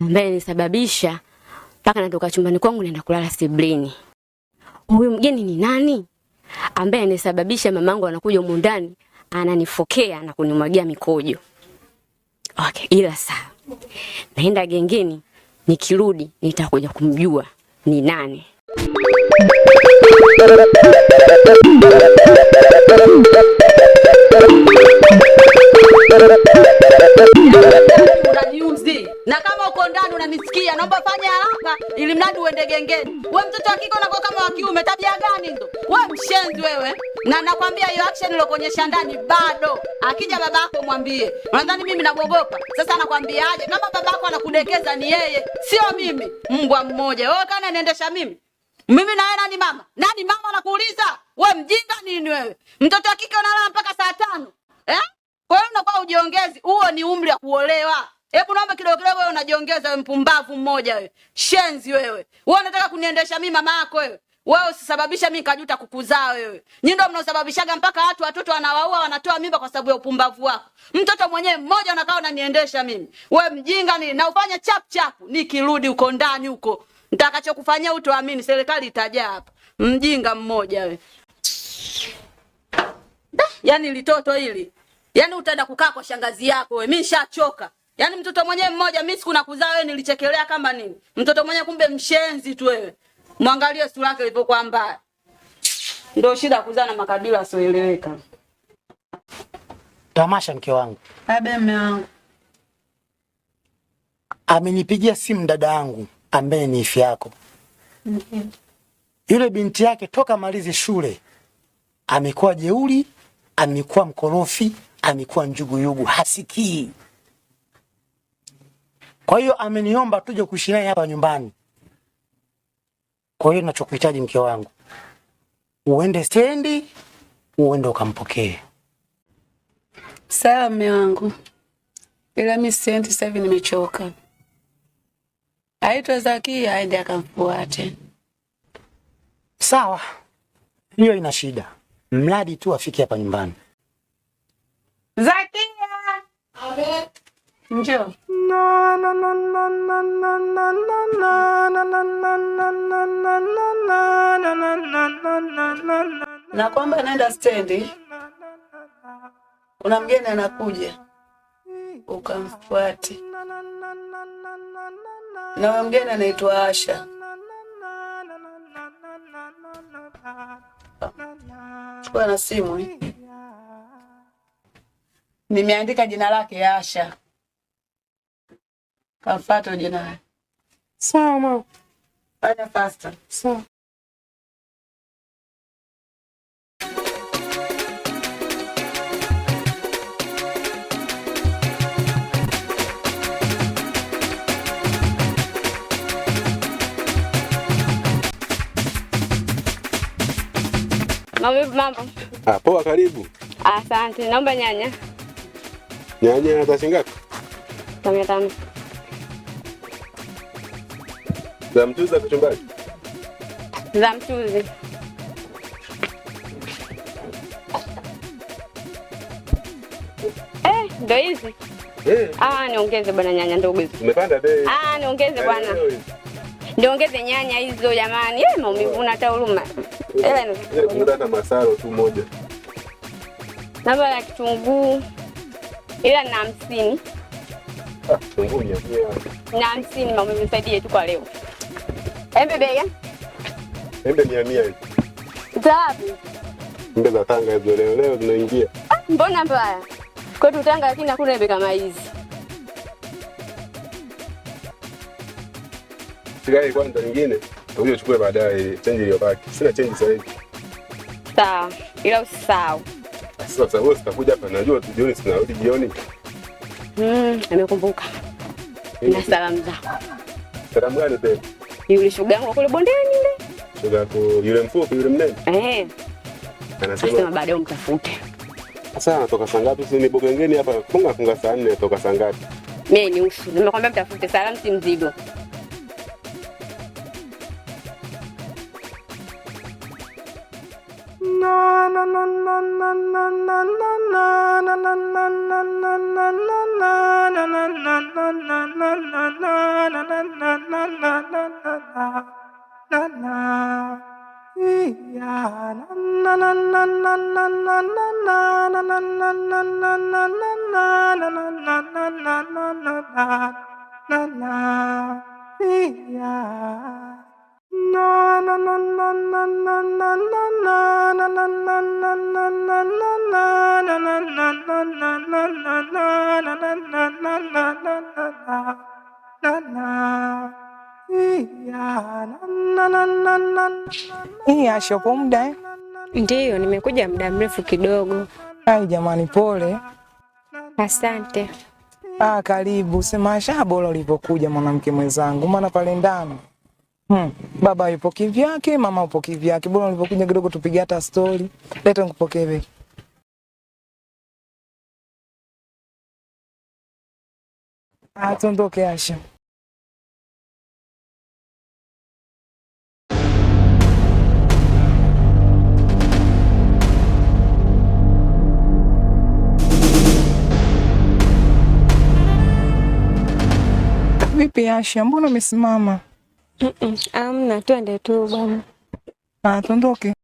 ambaye nisababisha mpaka natoka chumbani kwangu naenda kulala sebleni. Huyu mgeni ni nani? Ambaye anisababisha mamangu anakuja humu ndani, ananifokea na kunimwagia mikojo. Okay, ila sawa. Naenda gengeni, nikirudi nitakuja kumjua ni nani. Unaniuzi. Na kama uko ndani unanisikia, naomba fanya haraka ili mradi uende gengeni. Wewe mtoto wa kike unakuwa kama wa kiume, tabia gani ndo? Wewe mshenzi wewe. Na nakwambia hiyo action uliyokuonyesha ndani bado. Akija babako mwambie. Unadhani mimi namuogopa? Sasa nakwambiaje? Kama babako anakudekeza ni yeye, sio mimi. Mbwa mmoja. Wewe kana niendesha mimi? Mimi na yeye nani mama? Nani mama anakuuliza? Wewe mjinga nini wewe? Mtoto wa kike unalala mpaka saa 5. Kwa hiyo unakuwa ujiongezi, huo ni umri wa kuolewa. Hebu naomba kidogo kidogo wewe unajiongeza, wewe mpumbavu mmoja wewe. Shenzi wewe. Wewe unataka kuniendesha mimi mama yako wewe. Wewe usisababisha mimi kajuta kukuzaa wewe. Nyinyi ndio mnaosababishaga mpaka watoto wanawaua, wanatoa mimba kwa sababu ya upumbavu wako. Mtoto mwenyewe mmoja unakaa unaniendesha mimi. Wewe mjinga nini? Na ufanye chap chap nikirudi uko ndani huko. Nitakachokufanyia utoamini, serikali itajaa hapa. Mjinga mmoja wewe. Yaani litoto hili. Yaani utaenda kukaa kwa shangazi yako wewe. Mimi nishachoka. Yaani mtoto mwenyewe mmoja mimi siku nakuzaa wewe nilichekelea kama nini? Mtoto mwenyewe kumbe mshenzi tu wewe. Muangalie sura yake ilipokuwa mbaya. Ndio shida kuzaa na makabila sioeleweka. Tamasha mke wangu. Abe mume wangu. Amenipigia simu dada yangu ambaye ni ifi yako. Yule binti yake toka malize shule amekuwa jeuri, amekuwa mkorofi, amekuwa njuguyugu, hasikii. Kwa hiyo ameniomba tuje kuishi naye hapa nyumbani. Kwa hiyo ninachokuhitaji mke wangu, uende stendi, uende ukampokee. Sawa mume wangu. Ila mimi stendi sasa hivi nimechoka. Aitwa Zakia aende akamfuate. Sawa. Hiyo ina shida. Mradi tu afike hapa nyumbani. Zakia! Abe. Njoo. Na kwamba naenda stendi. Kuna mgeni anakuja. Ukamfuate. Na mgeni anaitwa Asha. Chukua na simu. Nimeandika jina lake Asha. Kamfuate jina. Sawa mama. Fanya faster. Sawa. Mambo. Poa, karibu. Asante, naomba nyanya. Nyanya za shingapi? 500. Za mchuzi za kuchumbaji? Za mchuzi. Ndio hizi. Niongeze bwana nyanya ndogo hizo. Umepanda bei. Niongeze bwana. Niongeze nyanya hizo jamani. Maumivu na hata huruma. Kuna masaro tu moja. Namba ya kitunguu ila na 50. Kitunguu ni na 50 maumivu nisaidie tu kwa leo. Embe bei gani? Embe 100 hivi. Zapi? Embe za Tanga hizo leo zinaingia. Mbona mbaya? Kwetu Tanga lakini hakuna embe kama hizi. Sigai kwanza nyingine, uje uchukue baadaye change iliyobaki. Sina change sasa hivi. Sawa, ila usisahau. Sasa wewe utakuja hapa najua tu jioni sinarudi jioni. Nimekumbuka. Na salamu zako. Salamu gani tena? Yule shoga yangu kule bondeni yule. Shoga yako yule mfupi yule mnene? Anasema baadaye umtafute. Sasa anatoka saa ngapi? Si ni Bugengeni hapa. Funga saa 4 toka saa ngapi? Mimi ni usu. Nimekwambia mtafute, salamu si mzigo. Na na na na na na na na na na na na na na na na na Asha kwa muda eh? Ndiyo, nimekuja muda mrefu kidogo. Ai jamani pole. Asante. Karibu. Sema Asha bora ulipokuja mwanamke mwenzangu, maana pale ndani. Baba yupo kivyake, mama yupo kivyake. Bora ulipokuja kidogo tupige hata story. Leta nikupokee wewe. Tuondoke Asha. Vipi Asha, mbona umesimama? Amna, twende tu bwana. Tuondoke.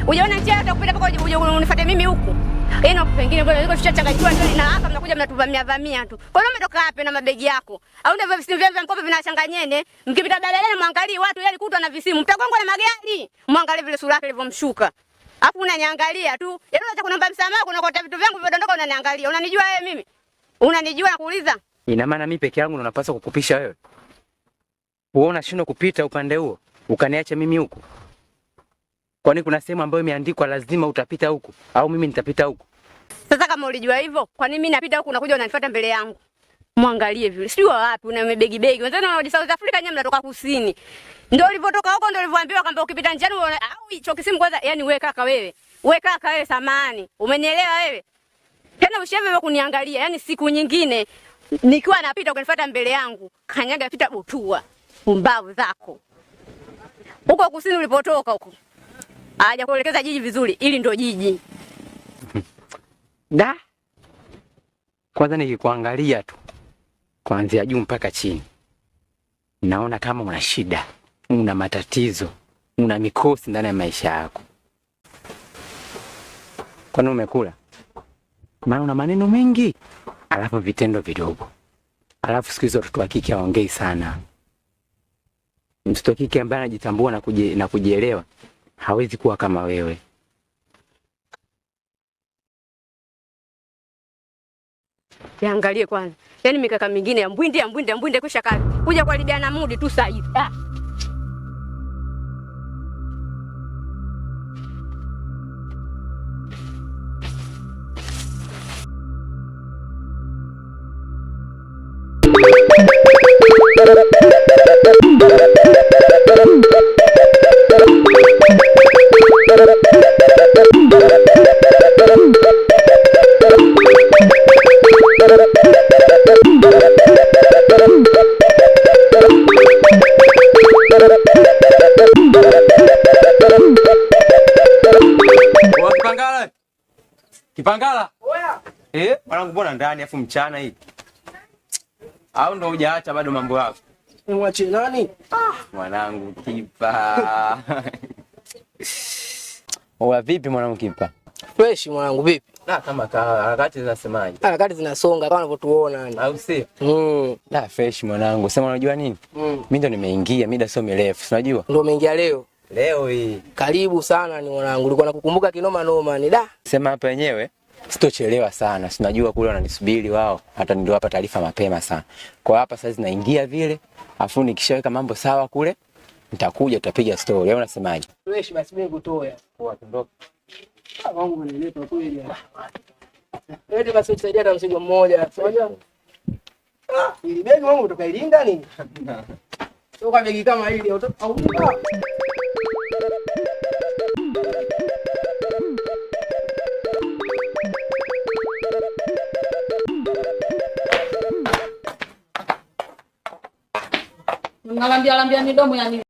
Unaona njia ya kupita mpaka uje unifuate mimi huku. Yaani pengine ngoja niko tuchachanganyikiwa ndio na hapa mnakuja mnatuvamia tu. Kwa nini umetoka wapi na mabegi yako? Au ndio visimu vya mkopo vinachanganyene? Mkipita barabarani muangalie watu yani kutwa na visimu. Mtagongo na magari. Muangalie vile sura yake ilivyomshuka. Alafu unaniangalia tu. Yaani unataka kuniomba msamaha kunokota vitu vyangu vidondoka unaniangalia. Unanijua wewe mimi? Unanijua nakuuliza? Ina maana mimi peke yangu ndo napaswa kukupisha wewe? Uona shino kupita upande huo, ukaniacha mimi huku. Kwani kuna sehemu ambayo imeandikwa lazima utapita huku au mimi nitapita huku? Sasa kama ulijua hivyo, kwa nini mimi napita huku unakuja unanifuata mbele yangu? Muangalie vile. Sio wapi una begi. Wenzenu wanarudi South Africa nyinyi mnatoka kusini. Ndio ulipotoka huko ndio ulivyoambiwa kwamba ukipita njiani au hicho kisimu kwanza, yani wewe kaka wewe. Wewe kaka wewe samani. Umenielewa wewe? Tena ushewe wewe kuniangalia, yani siku nyingine nikiwa napita ukanifuata mbele yangu, kanyaga pita butua. Umbavu zako. Huko kusini ulipotoka huko. Haja kuelekeza jiji vizuri, ili ndo jiji. Da. Kwanza nikikuangalia tu kuanzia juu mpaka chini, naona kama una shida, una matatizo, una mikosi ndani ya maisha yako. Kwani umekula? Maana una maneno mengi, alafu vitendo vidogo. Alafu siku hizo watoto wa kike hawaongei sana. Mtoto wa kike ambaye anajitambua na kujielewa hawezi kuwa kama wewe. Yaangalie kwanza. Yaani mikaka mingine ya mbwinde kisha kazi. Kuja kwa Libiana Mudi tu saa hizi. Kipangala. Oya. Mwanangu mbona ndani afu mchana hii? Au ndo hujaacha bado mambo yako? Mwache nani? Mwanangu Kipa. Oya vipi mwanangu Kipa? Fresh mwanangu vipi? Kama harakati zinasemaje? Harakati zinasonga kama unavyotuona yani. Au sio? Fresh mwanangu. Sema unajua nini? Mimi ndo nimeingia, mida sio mirefu, unajua? Ndio umeingia leo. Leo hii. Karibu sana ni mwanangu. Nilikuwa nakukumbuka kinoma noma ni da. Sema hapa wenyewe sitochelewa sana. Sinajua kule wananisubiri wao. Hata ndio hapa taarifa mapema sana. Kwa hapa sasa naingia vile, afu nikishaweka mambo sawa kule, nitakuja tutapiga story. Au unasemaje? Fresh basi mimi kutoa. Poa, tundoka. wangu nilepa kweli. Eti basi msaidia na mzigo mmoja. Unajua? Ili begi wangu kutoka Iringa nini? Sio kwa begi kama hili au Unalambia midomo ya nini?